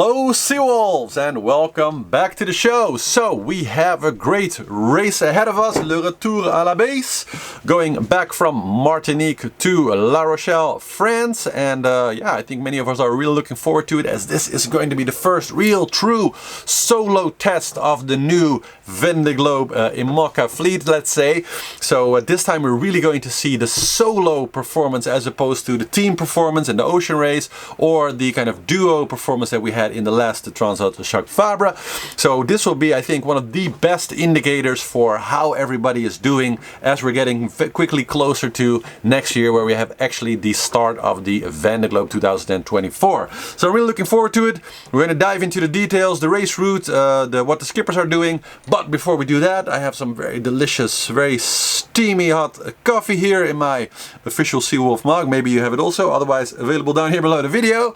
Hello Sea Wolves and welcome back to the show. So we have a great race ahead of us, Le Retour à la Base, going back from Martinique to La Rochelle, France. And yeah, I think many of us are really looking forward to it, as this is going to be the first real true solo test of the new Vendee Globe IMOCA fleet, let's say. So this time we're really going to see the solo performance as opposed to the team performance in the ocean race or the kind of duo performance that we had in the last Transat Jacques Vabre. So this will be, I think, one of the best indicators for how everybody is doing as we're getting quickly closer to next year, where we have actually the start of the Vendee Globe 2024. So I'm really looking forward to it. We're going to dive into the details, the race route, what the skippers are doing. But before we do that, I have some very delicious, very steamy hot coffee here in my official Sea Wolf mug. Maybe you have it also, otherwise available down here below the video.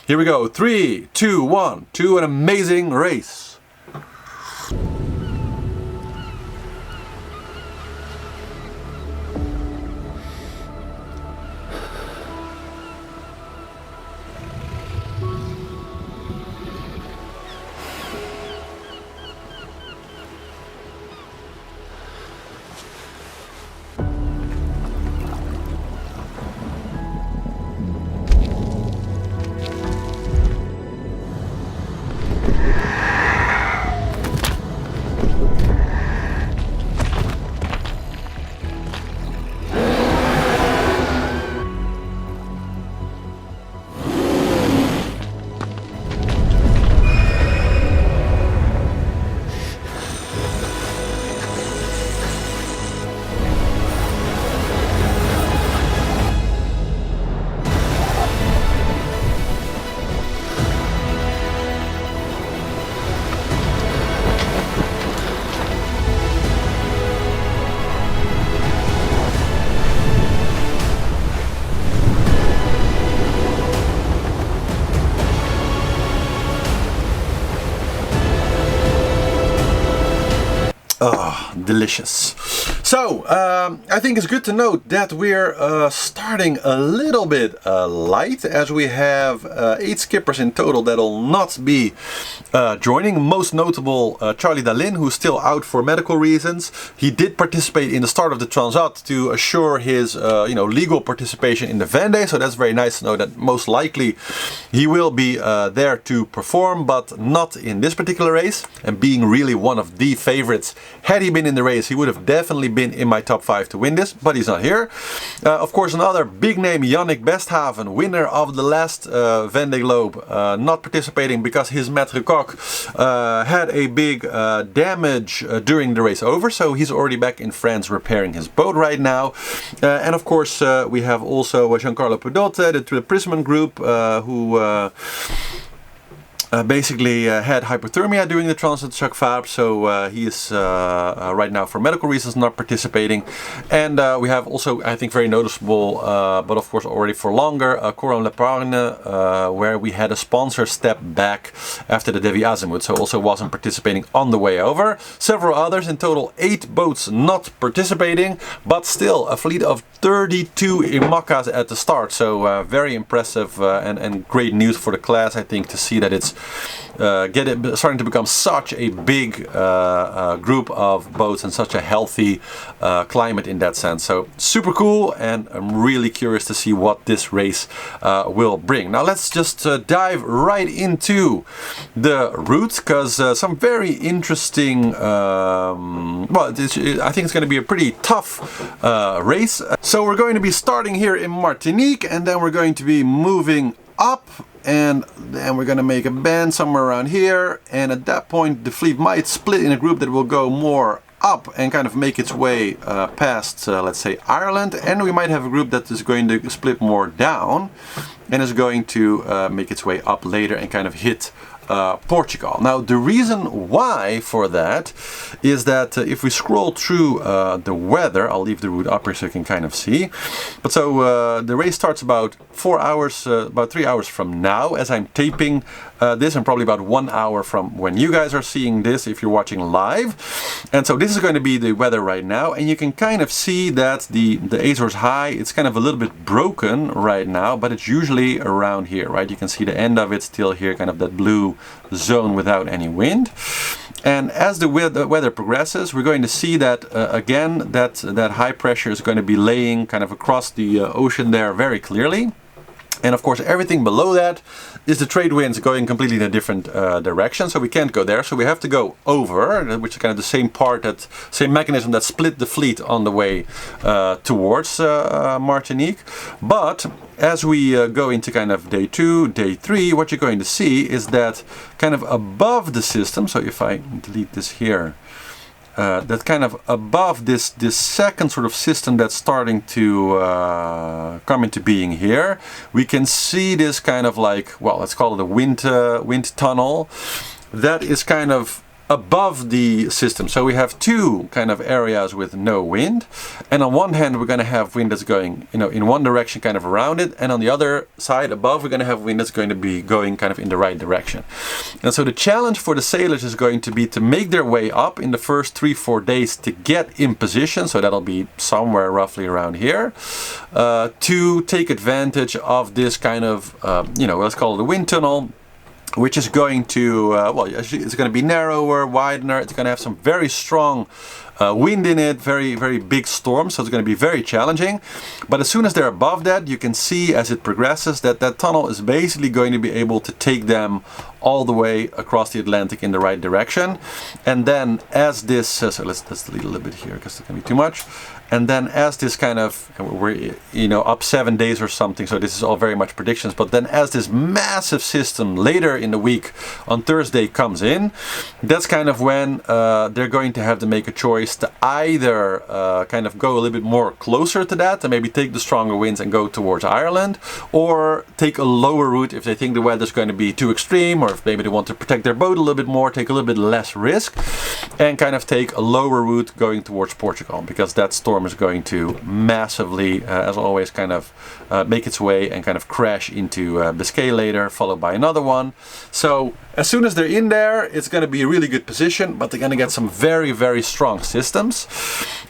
Here we go, 3, 2, 1, to an amazing race. Oh, delicious. So, I think it's good to note that we're starting a little bit light, as we have 8 skippers in total that will not be joining. Most notable, Charlie Dalin, who's still out for medical reasons. He did participate in the start of the Transat to assure his legal participation in the Vendee, so that's very nice to know that most likely he will be there to perform, but not in this particular race. And being really one of the favorites, had he been in the race, he would have definitely been in my top 5 to win this, but he's not here. Of course, another big name, Yannick Besthaven, winner of the last Vendee Globe, not participating because his Maître Coq had a big damage during the race over, so he's already back in France repairing his boat right now. And of course, we have also Giancarlo Pedotte, the Prisman group, who basically had hypothermia during the Transat Jacques Vabre, so he is right now for medical reasons not participating. And we have also, I think, very noticeable, but of course already for longer, Coram Lepargne, where we had a sponsor step back after the Devi Azimuth, so also wasn't participating on the way over. Several others, in total 8 boats not participating, but still a fleet of 32 IMOCAs at the start, so very impressive and great news for the class, I think, to see that it's starting to become such a big group of boats and such a healthy climate in that sense. So super cool, and I'm really curious to see what this race will bring. Now let's just dive right into the route, because some very interesting, well, I think it's going to be a pretty tough race. So we're going to be starting here in Martinique, and then we're going to be moving up, and then we're going to make a bend somewhere around here, and at that point the fleet might split in a group that will go more up and kind of make its way past, let's say, Ireland, and we might have a group that is going to split more down and is going to make its way up later and kind of hit Portugal. Now the reason why for that is that if we scroll through the weather, I'll leave the route up here so you can kind of see. But so the race starts about 4 hours, about 3 hours from now as I'm taping this, and probably about 1 hour from when you guys are seeing this if you're watching live. And so this is going to be the weather right now, and you can kind of see that the Azores High, it's kind of a little bit broken right now, but it's usually around here, right? You can see the end of it still here, kind of that blue zone without any wind. And as the weather progresses, we're going to see that again that high pressure is going to be laying kind of across the ocean there very clearly. And of course everything below that is the trade winds going completely in a different direction, so we can't go there, so we have to go over, which is kind of the same part, that same mechanism that split the fleet on the way towards Martinique. But as we go into kind of day 2, day 3, what you're going to see is that kind of above the system, so if I delete this here, that kind of above this second sort of system that's starting to come into being here, we can see this kind of like, well, let's call it a wind tunnel that is kind of above the system. So we have two kind of areas with no wind, and on one hand we're going to have wind that's going, you know, in one direction kind of around it, and on the other side above we're going to have wind that's going to be going kind of in the right direction. And so the challenge for the sailors is going to be to make their way up in the first 3-4 days to get in position, so that'll be somewhere roughly around here, to take advantage of this kind of you know, let's call it a wind tunnel, which is going to, well, it's going to be narrower, wider, it's going to have some very strong wind in it, very, very big storms, so it's going to be very challenging. But as soon as they're above that, you can see as it progresses that that tunnel is basically going to be able to take them all the way across the Atlantic in the right direction. And then as this, so let's delete a little bit here because it's going to be too much. And then as this kind of, we're, you know, up 7 days or something, so this is all very much predictions, but then as this massive system later in the week on Thursday comes in, that's kind of when they're going to have to make a choice to either kind of go a little bit more closer to that and maybe take the stronger winds and go towards Ireland, or take a lower route if they think the weather's going to be too extreme, or if maybe they want to protect their boat a little bit more, take a little bit less risk, and kind of take a lower route going towards Portugal, because that storm is going to massively, as always, kind of make its way and kind of crash into Biscay later, followed by another one. So as soon as they're in there, it's going to be a really good position, but they're going to get some very, very strong systems.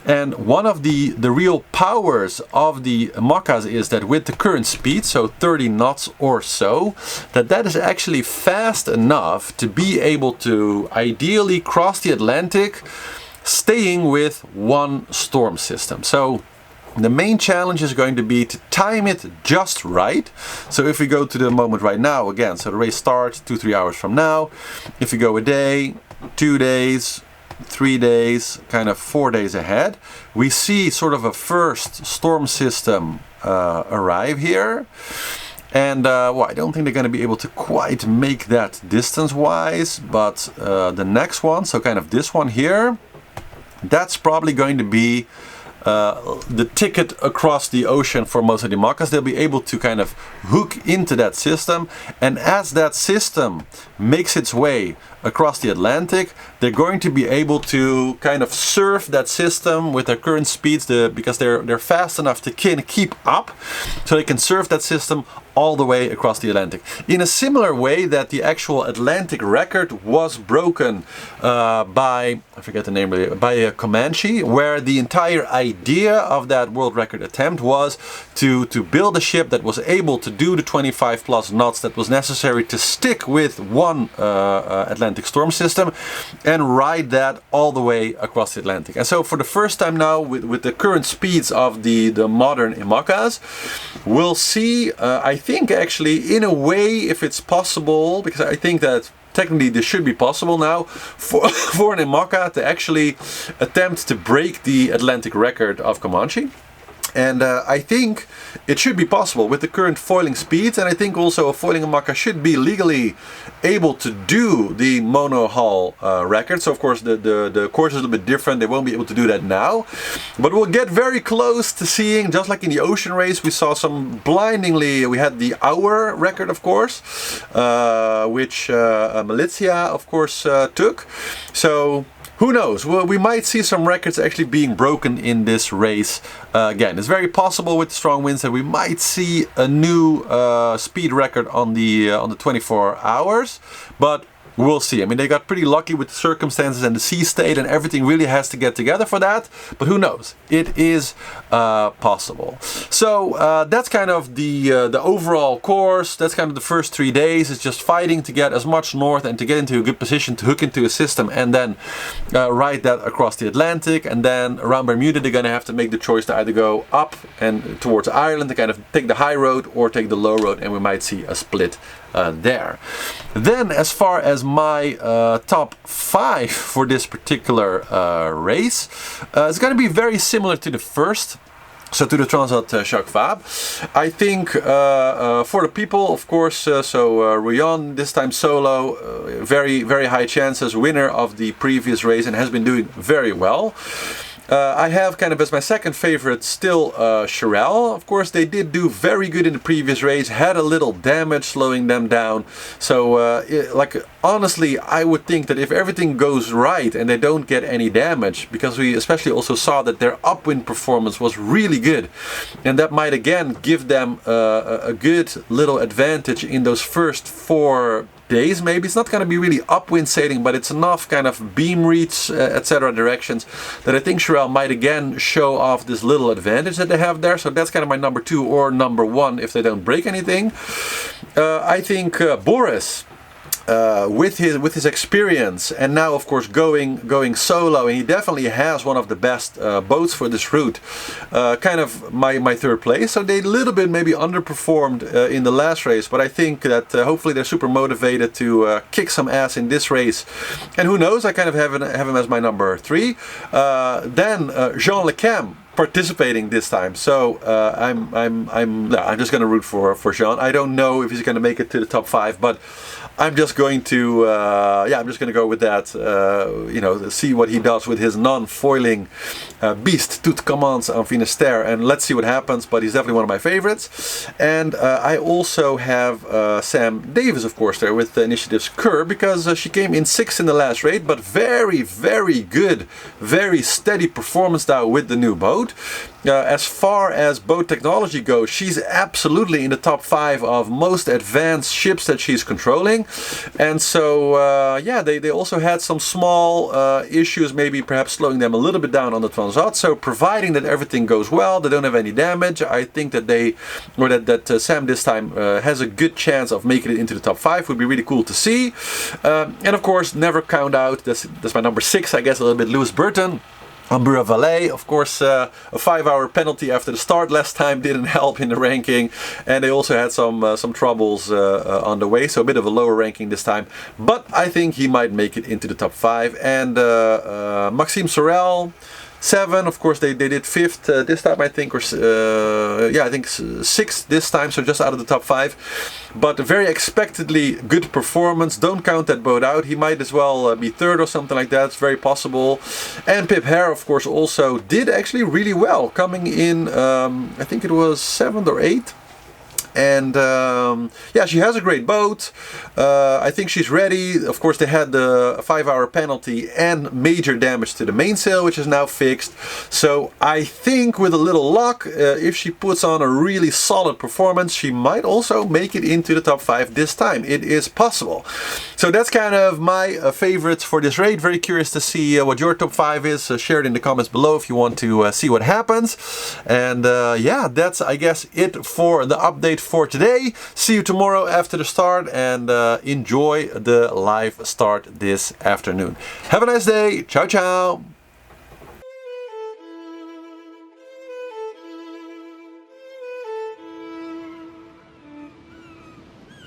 And one of the real powers of the IMOCAs is that with the current speed, so 30 knots or so, that is actually fast enough to be able to ideally cross the Atlantic, staying with one storm system. So the main challenge is going to be to time it just right. So if we go to the moment right now, again, so the race starts 2-3 hours from now. If we go a day, 2 days, 3 days, kind of 4 days ahead, we see sort of a first storm system arrive here. And well, I don't think they're going to be able to quite make that distance-wise, but the next one, so kind of this one here, that's probably going to be the ticket across the ocean for most of the IMOCAs. They'll be able to kind of hook into that system, and as that system makes its way across the Atlantic, they're going to be able to kind of surf that system with their current speeds, because they're fast enough to keep up, so they can surf that system all the way across the Atlantic. In a similar way that the actual Atlantic record was broken by, I forget the name, by a Comanche, where the entire idea of that world record attempt was to build a ship that was able to do the 25 plus knots that was necessary to stick with one Atlantic storm system and ride that all the way across the Atlantic. And so for the first time now, with the current speeds of the modern IMOCAs, we'll see, I think actually, in a way, if it's possible, because I think that technically this should be possible now for an IMOCA to actually attempt to break the Atlantic record of Comanche. And I think it should be possible with the current foiling speeds, and I think also a foiling IMOCA should be legally able to do the mono hull record. So of course the course is a little bit different, they won't be able to do that now. But we'll get very close to seeing, just like in the ocean race, we saw some blindingly, we had the hour record of course, which Malaysia of course took. So who knows? Well, we might see some records actually being broken in this race. Again, it's very possible with strong winds that we might see a new speed record on the 24 hours, but we'll see. I mean, they got pretty lucky with the circumstances and the sea state, and everything really has to get together for that. But who knows? It is possible. So that's kind of the overall course. That's kind of the first 3 days. It's just fighting to get as much north and to get into a good position to hook into a system and then ride that across the Atlantic. And then around Bermuda, they're going to have to make the choice to either go up and towards Ireland to kind of take the high road or take the low road, and we might see a split there. Then as far as my top 5 for this particular race, it's going to be very similar to the first. So to the Transat Jacques Vabre. I think for the people, of course, Rion, this time solo, very, very high chances, winner of the previous race and has been doing very well. I have kind of as my second favorite still Shirel. Of course, they did do very good in the previous race, had a little damage slowing them down. So honestly, I would think that if everything goes right and they don't get any damage, because we especially also saw that their upwind performance was really good, and that might again give them a good little advantage in those first 4 days. Maybe it's not going to be really upwind sailing, but it's enough kind of beam reach, etc. directions that I think Shirel might again show off this little advantage that they have there. So that's kind of my number 2 or number 1 if they don't break anything. I think Boris, with his experience, and now of course going solo, and he definitely has one of the best boats for this route, kind of my third place. So they a little bit maybe underperformed in the last race, but I think that hopefully they're super motivated to kick some ass in this race, and who knows, I kind of have him as my number 3. Then Jean Le Cam participating this time, so I'm just gonna root for Jean. I don't know if he's gonna make it to the top 5, but I'm just going to I'm just going to go with that, you know, see what he does with his non-foiling beast Tout Commands en Finistère, and let's see what happens. But he's definitely one of my favorites. And I also have Sam Davis, of course, there with the Initiative's Kerr, because she came in 6th in the last race, but very, very good, very steady performance now with the new boat. As far as boat technology goes, she's absolutely in the top 5 of most advanced ships that she's controlling. And so, yeah, they also had some small issues, maybe perhaps slowing them a little bit down on the Transat. So providing that everything goes well, they don't have any damage, I think that that Sam this time has a good chance of making it into the top 5. Would be really cool to see. And of course, never count out, that's my number 6, I guess, a little bit, Lewis Burton. Ambura Valet, of course, a 5-hour penalty after the start last time didn't help in the ranking, and they also had some troubles on the way, so a bit of a lower ranking this time. But I think he might make it into the top 5. And Maxime Sorel, 7, of course, they did 5th this time, I think, or yeah, I think 6th this time, so just out of the top 5. But a very expectedly good performance. Don't count that boat out. He might as well be 3rd or something like that. It's very possible. And Pip Hare, of course, also did actually really well, coming in, I think it was 7th or 8th. And yeah, she has a great boat. I think she's ready. Of course, they had the 5-hour penalty and major damage to the mainsail, which is now fixed. So I think with a little luck, if she puts on a really solid performance, she might also make it into the top 5 this time. It is possible. So that's kind of my favorites for this raid. Very curious to see what your top 5 is. Share it in the comments below if you want to see what happens. And yeah, that's, I guess, it for the update for today. See you tomorrow after the start, and enjoy the live start this afternoon. Have a nice day. Ciao, ciao.